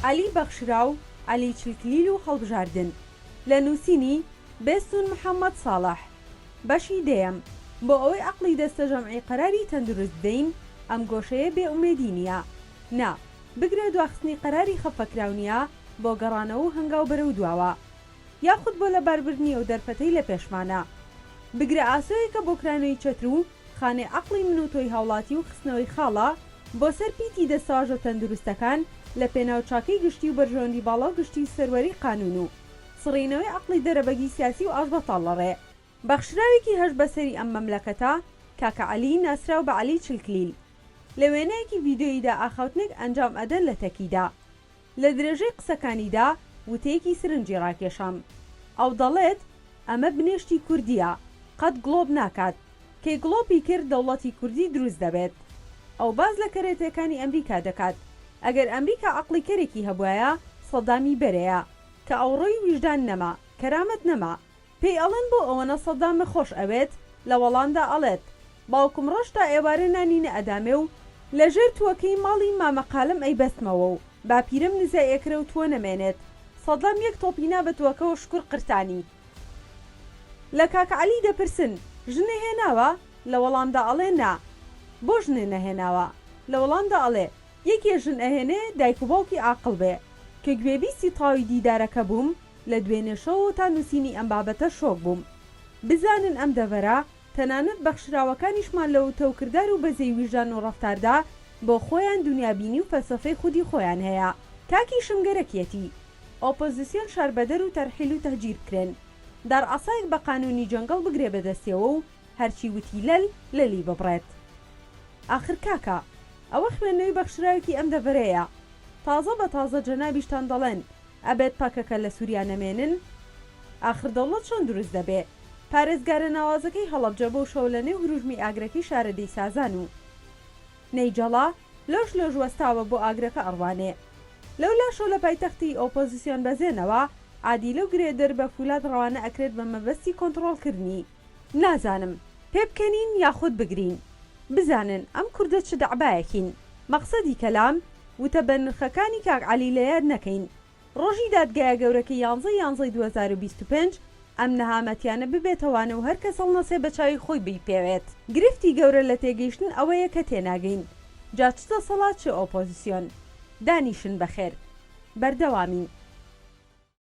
علی بەخشراو، علی چلکلیل و هەڵبژاردن لە نووسینی بێستون محەممەد ساڵح. بەشی دێم بۆ ئەوەی عەقڵی دەستە ژەمعی قەراری تەندروست دەین ئەم گۆشەیە بێئومێدی نییە، نا بگرە دواخستنی قەراری خەفەکراونیە بۆ گەڕانەوە و هەنگاو بەرەو دواوە، یاخود بۆ لەباربردنی ئەو دەرفەتەی لە پێشمانە. بگرە ئاسۆیەکە بۆ کرانەوەی چەتر و خانێ عەقڵی من و تۆی هاوڵاتی و خستنەوەی خاڵە بۆ سەر پیتی دەسەواژە تەندروستەکان لە پێناوچاکەی گشتی و بەرژەوەندی باڵا و گشتی سەروەری قانون و سڕینەوەی عەقڵی دەرەبەگی سیاسی و ئاش بەتاڵ لەڕێ. بەخشراوێکی هەش بەسەری ئەم مەملەکەتە کاکە عەلی ناسراو بە عەلی چلکلیل لە وێنەیەکی ڤیدیۆییدا ئاخەوتنێک ئەنجام ئەدەن لە تەکیدا. لە درێژەی قسەکانیدا وتەیەکی سرنجی ڕاکێشام، ئەو دەڵێت ئەمە بنێشتی کوردیە، قەت گڵۆب ناکات، کەی گڵۆپی کرد دەوڵەتی کوردی دروست دەبێت. ئەو باز لە کەرێتەکانی ئەمریکا دەکات، ئەگەر ئەمریکا عەقڵی کەرێکی هەبوایە سەدامی بەرەیە کە ئەوڕۆی ویژدان نەما، کەرامەت نەما. پێی ئەڵێن بۆ ئەوەنە سەدامە خۆش ئەوێت لە وەڵامدا ئەڵێت باوکم ڕۆژتا ئێوارە نانی نەئەدامێ و لەژێر تووەکەی ماڵی مامەقالم ئەی بەستمەوە و باپیرم نزای ئەکرە و تووە نەمێنێت. سەدام یەک تۆپینا بە تووەکەەوە شکر قرتانی. لە کاکە عەلی دەپرسن ژنە هێناوە؟ لە وەڵامدا ئەڵێ نا. بۆ ژنێ نەهێناوە؟ لە وەڵامدا ئەڵێ یەکێ ژن ئەهێنێ دایک و باوکی عاقڵ بێ. کە گوێبیستی تاوی دیدارەکە بووم لە دوێنێشەوە تا نووسینی ئەم بابەتە شۆک بووم. بزانن ئەم دەڤەرە تەنانەت بەخشراوەکانیشمان لە وتەوکردار و بەزەی ویژدان و ڕەفتاردا بۆ خۆیان دنیابینی و فەلسەفەی خودی خۆیان هەیە. کاکی شمگەرەکیەتی ئۆپۆزیسیۆن شاربەدەر و تەرحیل و تەهجیر بکرێن، دار عەسایەک بە قانونی جەنگەڵ بگرێ بەدەستێەوە و هەرچی وتی لەلی ببڕێت. ئاخر کاکە ئەوە خوێندنەوەی بەخشراوێکی ئەم دەڤەرەیە. تازە بە تازە جەنابیشتان دەڵێن ئەبێت پاکەکە لە سووریا نەمێنن؟ ئاخر دەوڵەت چۆن دروست دەبێ؟ پارێزگارە ناوازەکەی هەڵەبجە بۆ شەو لە نێو هروژمی ئاگرەکەی شارەدەی سازان و نەیجەڵا لۆش وەستاوە بۆ ئاگرەکە ئەڕوانێ. لەولا شەو لە پایتەختی ئۆپۆزیسیۆن بەزێنەوە عادیلە و گرێدەر بە فولاد ڕەوانە ئەکرێت بە مەبەستی کۆنتڕۆڵکردنی. نازانم پێ بکەنین یاخود بگرین. بزانن ئەم کوردە چ دەعبایەکین. مەقسەدی کەلام وتە بە نرخەکانی کاک عەلی لە یاد نەکەین. ڕۆژی دادگایە گەورەکە 11/11/2025 ئەم نەهامەتیانە ببێتەوانە و هەر کەس هەڵنەسێ بە چاوی خۆی بیپێوێت. گرفتی گەورە لە تێگەیشتن ئەوەیە کە تێناگەین. جا چ دەسەڵات چ ئۆپۆزیسیۆن. دانیشن بەخێر، بەردەوامین.